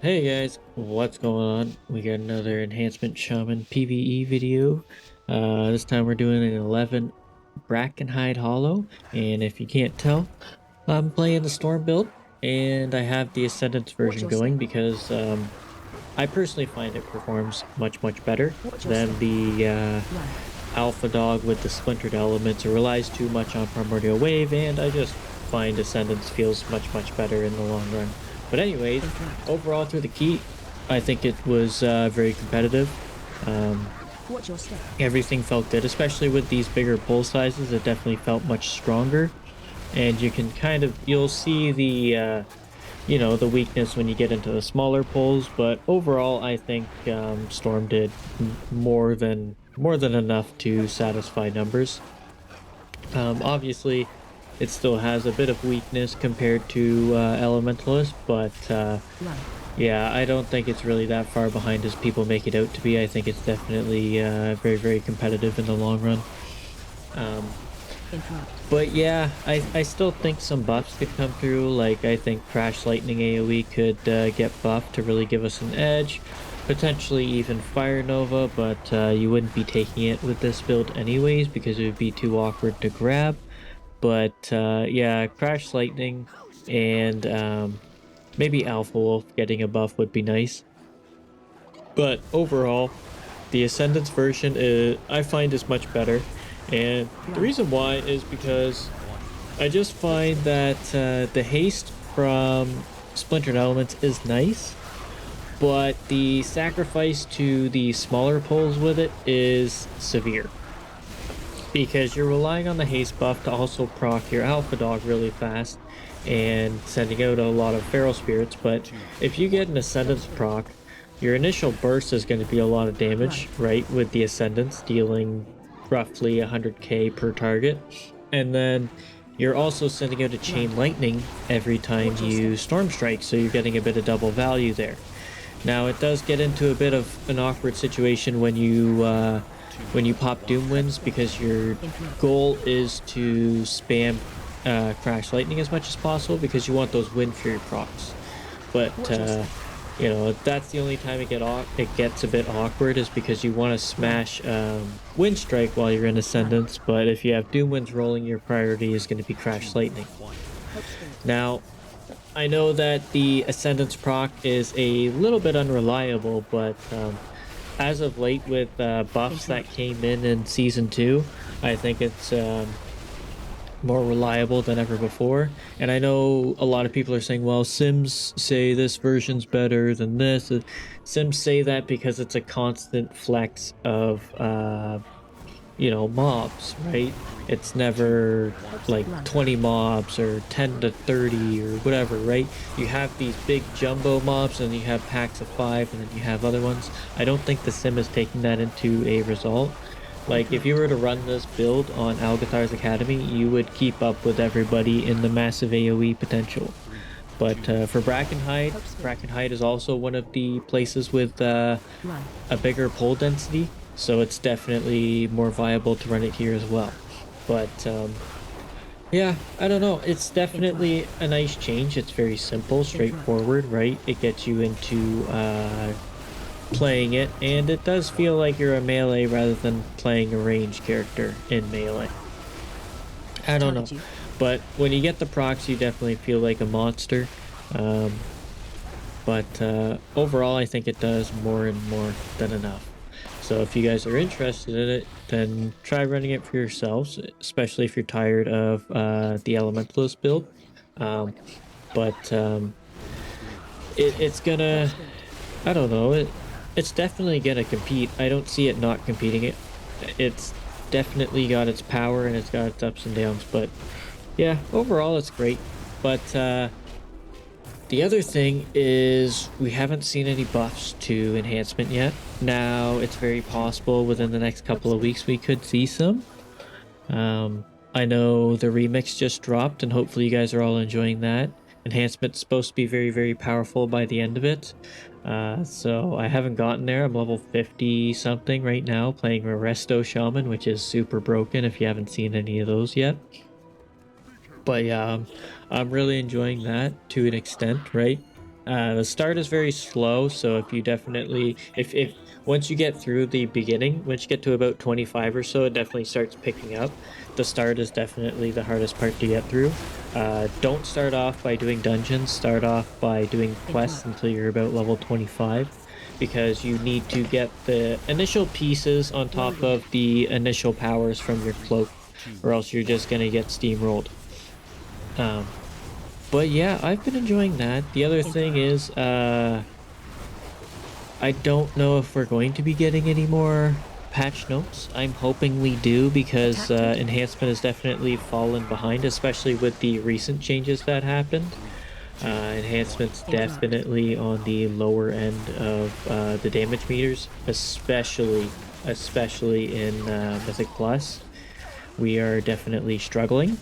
Hey guys, what's going on? We got another Enhancement Shaman PvE video. This time we're doing an 11 Brackenhide Hollow, and if you can't tell, I'm playing the Storm build, and I have the Ascendants Watch version your step. going because I personally find it performs much better Watch your than step. the Run. Alpha Dog with the splintered elements. It relies too much on Primordial Wave, and I just find Ascendants feels much better in the long run. But anyways, Interact. overall through the key, I think it was very competitive. Um, Watch your step. Everything felt good, especially with these bigger pull sizes. It definitely felt much stronger, and you can you'll see the the weakness when you get into the smaller pulls. But overall, I think Storm did more than enough to satisfy numbers. Obviously, it still has a bit of weakness compared to Elementalist, but Run. yeah, I don't think it's really that far behind as people make it out to be. I think it's definitely very competitive in the long run. Um, Interrupt. but yeah, I still think some buffs could come through. Like I think Crash Lightning AoE could get buffed to really give us an edge. Potentially even Fire Nova, but you wouldn't be taking it with this build anyways because it would be too awkward to grab. But yeah, Crash Lightning and maybe Alpha Wolf getting a buff would be nice. But overall, the Ascendants version I find is much better. And the Run. reason why is because I just find that the haste from Splintered Elements is nice, but the sacrifice to the smaller pulls with it is severe. Because you're relying on the haste buff to also proc your Alpha Dog really fast and sending out a lot of Feral Spirits, but if you get an Ascendance proc, your initial burst is going to be a lot of Run. damage, right? With the Ascendance dealing roughly 100k per target. And then you're also sending out a Run. Chain Lightning every time Watch your step. you Storm Strike, so you're getting a bit of double value there. Now it does get into a bit of an awkward situation when you pop Doom Winds because your Interrupt. goal is to spam Crash Lightning as much as possible because you want those Wind Fury procs. But Watch your step. that's the only time it gets a bit awkward is because you want to Run. smash Wind Strike while you're in Run. Ascendance, but if you have Doom Winds rolling, your priority is going to be Crash Lightning. Help spirit. Now, I know that the Ascendance proc is a little bit unreliable, but as of late with buffs that Interrupt. came in Season 2, I think it's more reliable than ever before. And I know a lot of people are saying, well, Sims say this version's better than this. Sims say that because it's a constant flex of mobs, right? It's never Help spirit. like Run. 20 mobs or 10 to 30 or whatever, right? You have these big jumbo mobs and you have packs of 5 and then you have other ones. I don't think the sim is taking that into a result. Like if you Interrupt. were to run this build on Algathar's Academy, you would keep up with everybody in the massive AoE potential. But for Brackenhide, Help spirit. Brackenhide is also one of the places with Run. a bigger pull density, so it's definitely more viable to run it here as well. But yeah, I don't know. It's Interrupt. definitely a nice change. It's very simple, Interrupt. straightforward, right? It gets you into playing it, and it does feel like you're a melee rather than playing a ranged character in melee. I don't Target know. you. But when you get the procs, you definitely feel like a monster. Um, but overall, I think it does more and more than enough. So if you guys are interested in it, then try running it for yourselves, especially if you're tired of the Elementalist build. Um, but it's Help gonna, spirit. I don't know, it's definitely gonna compete. I don't see it not competing. It's definitely got its power and it's got its ups and downs. But yeah, overall, it's great. But the other thing is we haven't seen any buffs to enhancement yet. Now it's very possible within the next Help couple of spirit. weeks we could see some. I know the remix just dropped and hopefully you guys are all enjoying that. Enhancement's supposed to be very powerful by the end of it. So I haven't gotten there. I'm level 50 something right now playing Resto Shaman, which is super broken if you haven't seen any of those yet. But yeah, I'm really enjoying that to an extent, right? The start is very slow, so if you definitely if once you get through the beginning, once you get to about 25 or so, it definitely starts picking up. The start is definitely the hardest part to get through. Don't start off by doing dungeons, start off by doing quests Interrupt. until you're about level 25, because you need to get the initial pieces on top Whirlwind. of the initial powers from your cloak, or else you're just gonna get steamrolled. Um, but yeah, I've been enjoying that. The other thing Interrupt. is, I don't know if we're going to be getting any more patch notes. I'm hoping we do, because Attack totem. enhancement has definitely fallen behind, especially with the recent changes that happened. Enhancement's Interrupt. definitely on the lower end of the damage meters, especially in Mythic Plus. We are definitely struggling.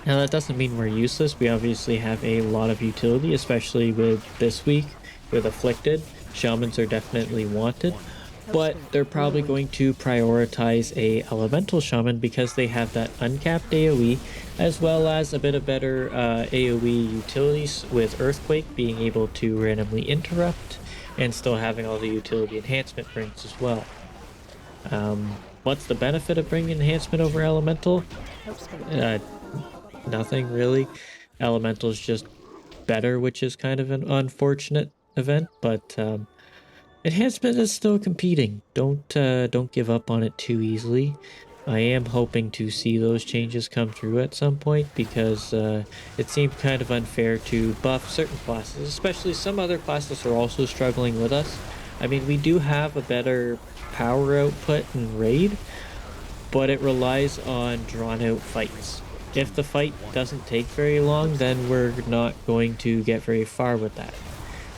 Now, that doesn't mean we're useless. We obviously have a lot of utility, especially with this week with Afflicted. Shamans are definitely wanted, Help but spirit. they're probably Whirlwind. going to prioritize a Elemental Shaman because they have that uncapped AoE, as well as a bit of better AoE utilities with Earthquake being able to randomly interrupt and still having all the utility enhancement brings as well. What's the benefit of bringing enhancement over Elemental? Help spirit. Uh, Nothing really. Elemental's just better, which is kind of an unfortunate event, but enhancement is still competing. Don't give up on it too easily. I am hoping to see those changes come through at some point, because it seemed kind of unfair to buff certain classes, especially some other classes are also struggling with us. I mean, we do have a better power output in raid, but it relies on drawn out fights. If the fight doesn't take very long, then we're not going to get very far with that,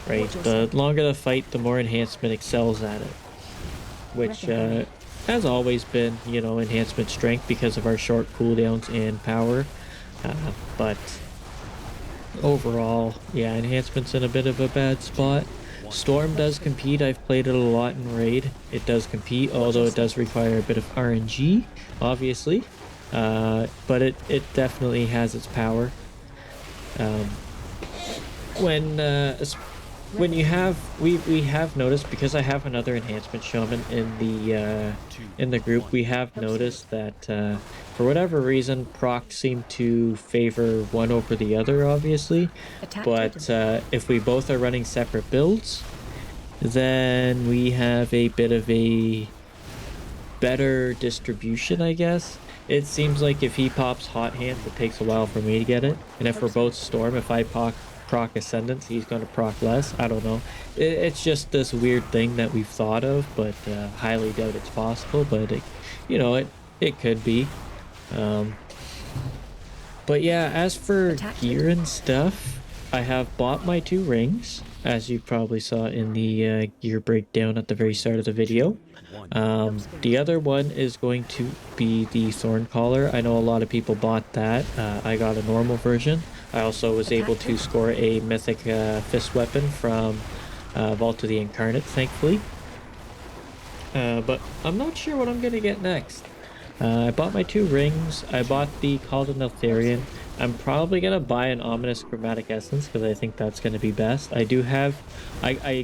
right? Watch your The step. longer the fight, the more enhancement excels at it, which Brackenhide. has always been, enhancement strength because of our short cooldowns and power. But overall, yeah, enhancement's in a bit of a bad spot. Storm does compete. I've played it a lot in raid. It does compete, Watch your although it step. does require a bit of RNG, obviously. But it definitely has its power. Um, when you Brackenhide. have we have noticed, because I have another enhancement shaman in the group, we have Help spirit. noticed that for whatever reason procs seem to favor one over the other, obviously. Attack totem. But if we both are running separate builds, then we have a bit of a better distribution, I guess. It seems like if he pops hot hands, it takes a while for me to get it, and if Help we're both spirit. storm, if I proc ascendants, he's going to proc less. I don't know. It's just this weird thing that we've thought of, but highly doubt it's possible. But it could be. Um, but yeah, as for Attack gear totem. and stuff, I have bought my 2 rings, as you probably saw in the gear breakdown at the very start of the video. Help spirit. The other one is going to be the Thorn Collar. I know a lot of people bought that. I got a normal version. I also was able Attack to totem. score a mythic fist weapon from Vault of the Incarnate, thankfully. But I'm not sure what I'm gonna get next. I bought my 2 rings. I bought the Called an Help Eltharian. spirit. I'm probably gonna buy an Ominous Chromatic Essence because I think that's gonna be best. I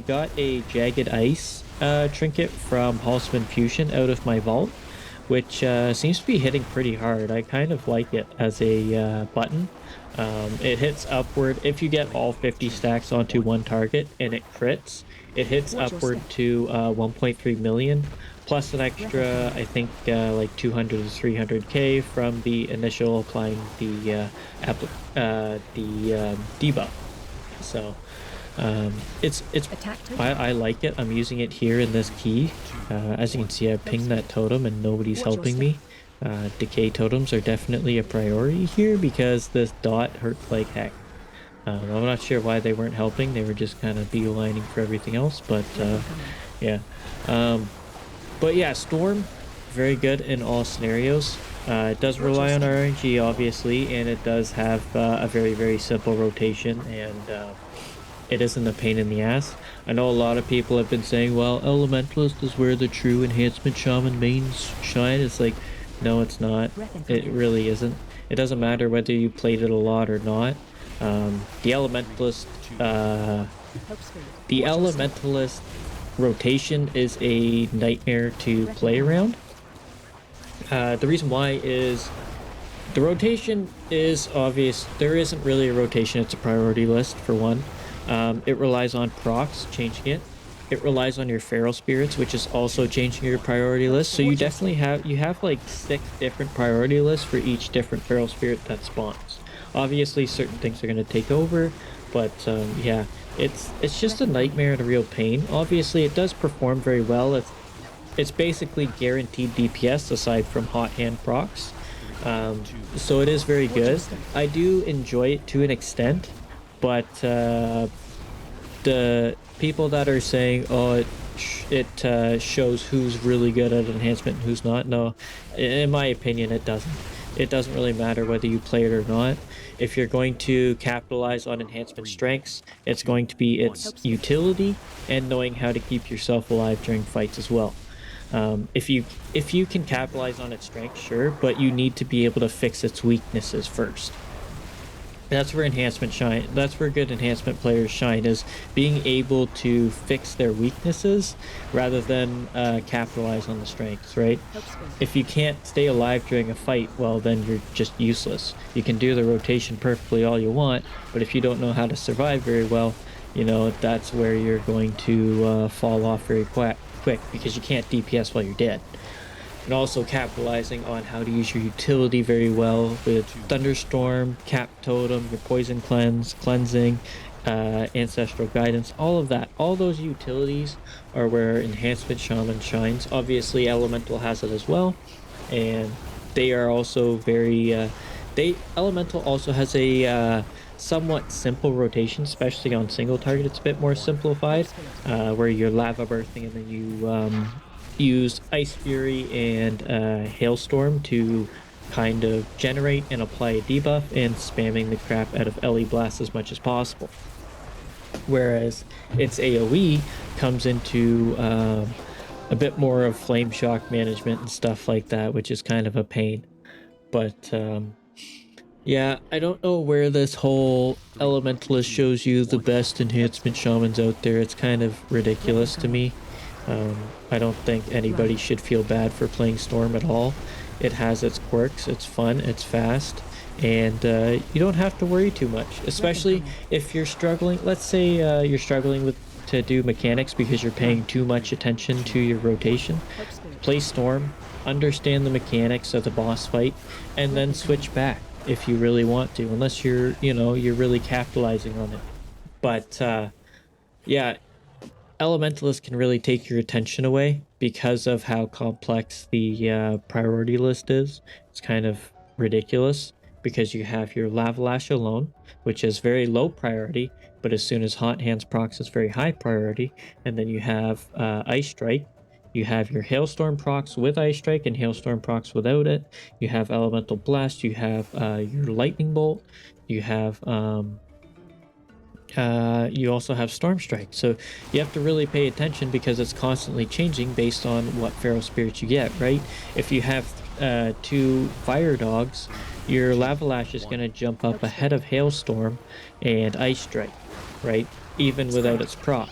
got a Jagged Ice trinket from Halsman Fusion out of my vault, which seems to be hitting pretty hard. I kind of like it as a button. It hits upward if you get all 50 stacks onto one target and it crits. It hits Watch your upward step. to 1.3 million, plus an extra, Brackenhide. I think, like 200 to 300k from the initial applying the debuff. So it's Attack totem. I like it. I'm using it here in this key. As you can see, I Help pinged that spirit. totem and nobody's Watch your helping step. me. Decay totems are definitely a priority here because this dot hurts like heck. I'm not sure why they weren't helping. They were just kind of beelining for everything else, but Incoming. yeah. Um, but yeah, Storm, very good in all scenarios. It does Watch your rely on step. RNG, obviously, and it does have a very, very simple rotation, and it isn't a pain in the ass. I know a lot of people have been saying, well, Elementalist is where the true Enhancement Shaman mains shine. It's like, no, it's not. It Brackenhide. really isn't. It doesn't matter whether you played it a lot or not. The Elementalist, Help spirit. the Watch your step. Elementalist rotation is a nightmare to play around. The reason why is the rotation is obvious. There isn't really a rotation, it's a priority list for one. It relies on procs, changing it. It relies on your feral spirits, which is also changing your priority list. So you definitely have like 6 different priority lists for each different feral spirit that spawns. Obviously, certain things are going to take over, but yeah, it's just a nightmare and a real pain. Obviously, it does perform very well. It's basically guaranteed DPS aside from hot hand procs. So it is very good. I do enjoy it to an extent, but the people that are saying, "Oh, it shows who's really good at enhancement and who's not," no, in my opinion, it doesn't. It doesn't really matter whether you play it or not. If you're going to capitalize on enhancement strengths, it's going to be its utility and knowing how to keep yourself alive during fights as well. If you can capitalize on its strengths, sure, but you need to be able to fix its weaknesses first. That's where enhancement shine. That's where good enhancement players shine, is being able to fix their weaknesses rather than capitalize on the strengths, right? If you can't stay alive during a fight, well, then you're just useless. You can do the rotation perfectly all you want, but if you don't know how to survive very well, you know, that's where you're going to fall off very quick because you can't DPS while you're dead. And also capitalizing on how to use your utility very well with Thunderstorm, Cap Totem, your Poison Cleanse, Cleansing, Ancestral Guidance, all of that. All those utilities are where Enhancement Shaman shines. Obviously, Elemental has it as well, and they are also very... Elemental also has a somewhat simple rotation, especially on single target. It's a bit more simplified, where you're lava birthing and then you use Ice Fury and Hailstorm to kind of generate and apply a debuff, and spamming the crap out of LE Blast as much as possible. Whereas its AoE comes into a bit more of flame shock management and stuff like that, which is kind of a pain. But yeah, I don't know where this whole Elementalist shows you the best enhancement shamans out there. It's kind of ridiculous to me. I don't think anybody should feel bad for playing Storm at all. It has its quirks, it's fun, it's fast, and you don't have to worry too much, especially if you're struggling. Let's say you're struggling to do mechanics because you're paying too much attention to your rotation. Play Storm, understand the mechanics of the boss fight, and then switch back if you really want to, unless you're really capitalizing on it. But yeah, Elementalist can really take your attention away because of how complex the priority list is. It's kind of ridiculous because you have your Lavalash alone, which is very low priority, but as soon as Hot Hands procs, it's very high priority. And then you have Ice Strike. You have your Hailstorm procs with Ice Strike and Hailstorm procs without it. You have Elemental Blast. You have your Lightning Bolt. You have you also have Storm Strike. So you have to really pay attention because it's constantly changing based on what feral spirits you get, right? If you have 2 Fire Dogs, your Lavalash is going to jump up ahead of Hailstorm and Ice Strike, right? Even without its proc.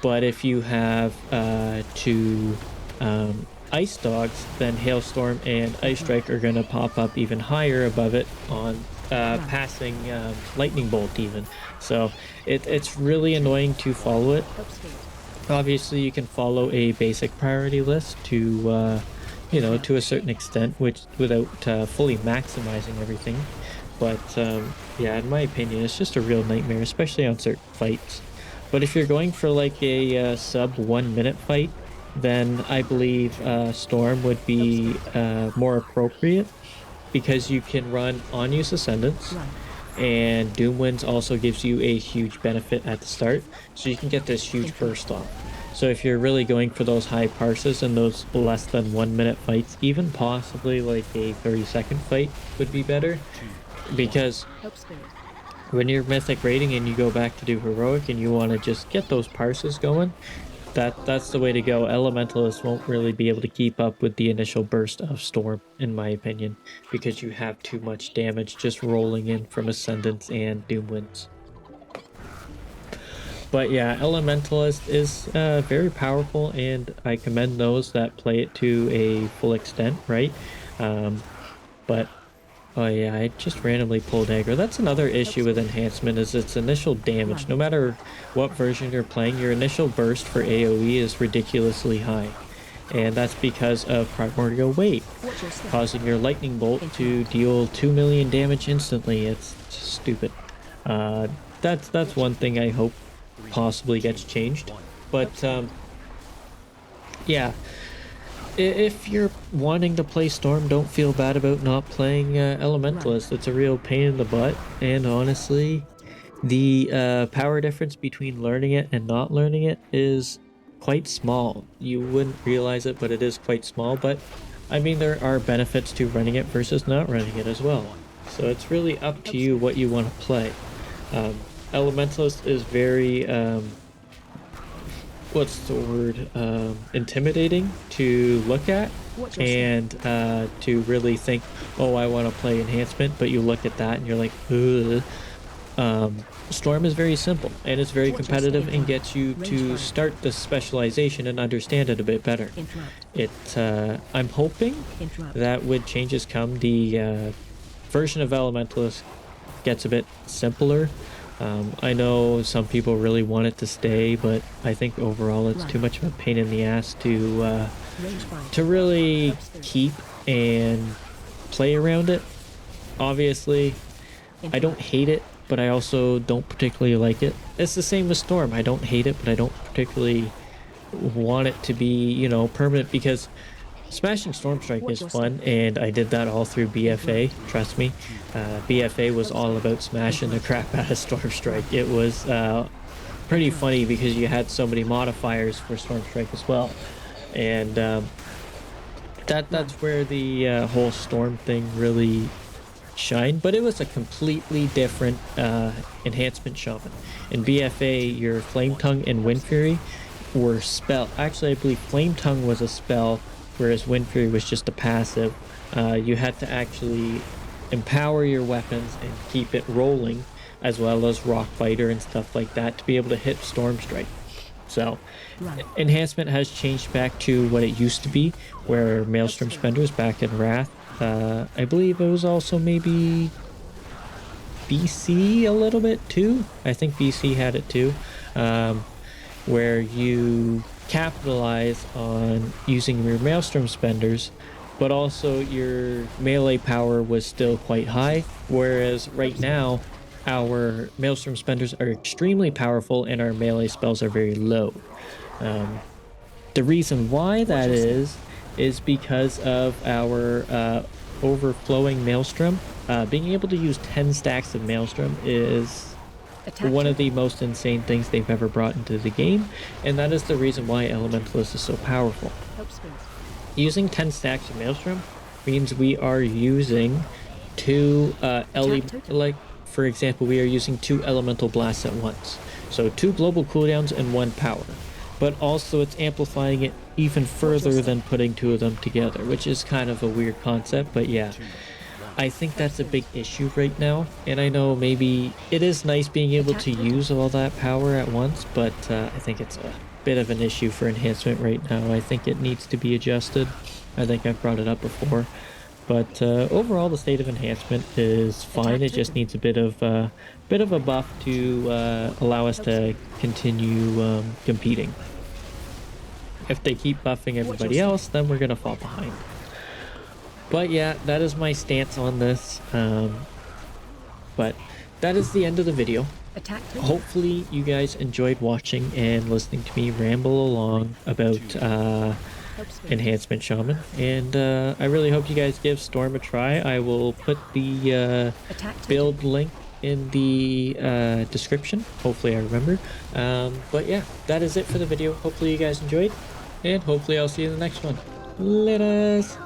But if you have 2 Ice Dogs, then Hailstorm and Ice Strike are going to pop up even higher above it on passing Lightning Bolt even. So it's really annoying to follow it. Obviously, you can follow a basic priority list to, to a certain extent, which without fully maximizing everything. But yeah, in my opinion, it's just a real nightmare, especially on certain fights. But if you're going for like a sub 1 minute fight, then I believe Storm would be more appropriate because you can run on-use Ascendants, and Doomwinds also gives you a huge benefit at the start, so you can get this huge burst off. So if you're really going for those high parses and those less than 1 minute fights, even possibly like a 30-second fight would be better, because when you're mythic raiding and you go back to do heroic and you want to just get those parses going, that's the way to go. Elementalists won't really be able to keep up with the initial burst of Storm, in my opinion, because you have too much damage just rolling in from Ascendants and Doomwinds. But yeah, Elementalist is very powerful, and I commend those that play it to a full extent, right? But oh yeah, I just randomly pulled aggro. That's another issue with Enhancement is its initial damage. No matter what version you're playing, your initial burst for AoE is ridiculously high. And that's because of Primordial Wave, causing your Lightning Bolt to deal 2 million damage instantly. It's stupid. That's one thing I hope possibly gets changed. But yeah. If you're wanting to play Storm, don't feel bad about not playing Elementalist. It's a real pain in the butt, and honestly, the power difference between learning it and not learning it is quite small. You wouldn't realize it, but it is quite small. But I mean, there are benefits to running it versus not running it as well. So it's really up to you what you want to play. Elementalist is very what's the word, intimidating to look at, and to really think, oh, I want to play Enhancement, but you look at that and you're like, ugh. Storm is very simple, and it's very competitive and gets you to start the specialization and understand it a bit better. I'm hoping that with changes come, the version of Elementalist gets a bit simpler. I know some people really want it to stay, but I think overall it's too much of a pain in the ass to really keep and play around it. Obviously, I don't hate it, but I also don't particularly like it. It's the same with Storm. I don't hate it, but I don't particularly want it to be, you know, permanent, because smashing Stormstrike is fun, and I did that all through BFA, trust me. BFA was all about smashing the crap out of Stormstrike. It was pretty funny because you had so many modifiers for Stormstrike as well. And that's where the whole Storm thing really shined, but it was a completely different Enhancement Shaman. In BFA, your Flame Tongue and Wind Fury were spell. Actually, I believe Flame Tongue was a spell, whereas Wind Fury was just a passive. You had to actually empower your weapons and keep it rolling, as well as Rock Biter and stuff like that, to be able to hit Stormstrike. So, Enhancement has changed back to what it used to be, where Maelstrom Spenders back in Wrath. I believe it was also maybe BC a little bit too. I think BC had it too, where you capitalize on using your Maelstrom Spenders, but also your melee power was still quite high, whereas right now our Maelstrom Spenders are extremely powerful and our melee spells are very low. The reason why that is because of our overflowing Maelstrom. Being able to use 10 stacks of Maelstrom is one of the most insane things they've ever brought into the game, and that is the reason why Elementalist is so powerful. Using 10 stacks of Maelstrom means we are using two like for example, we are using 2 elemental blasts at once, so 2 global cooldowns and 1 power, but also it's amplifying it even further than putting 2 of them together, which is kind of a weird concept. But yeah, I think that's a big issue right now, and I know maybe it is nice being able to use all that power at once, but I think it's a bit of an issue for Enhancement right now. I think it needs to be adjusted. I think I've brought it up before, but overall the state of Enhancement is fine. It just needs a bit of a buff to allow us to continue competing. If they keep buffing everybody else, then we're gonna fall behind. But yeah, that is my stance on this. But that is the end of the video. Hopefully you guys enjoyed watching and listening to me ramble along about Enhancement Shaman, and I really hope you guys give Storm a try. I will put the build link in the description. Hopefully I remember. But yeah, that is it for the video. Hopefully you guys enjoyed, and hopefully I'll see you in the next one. Laters!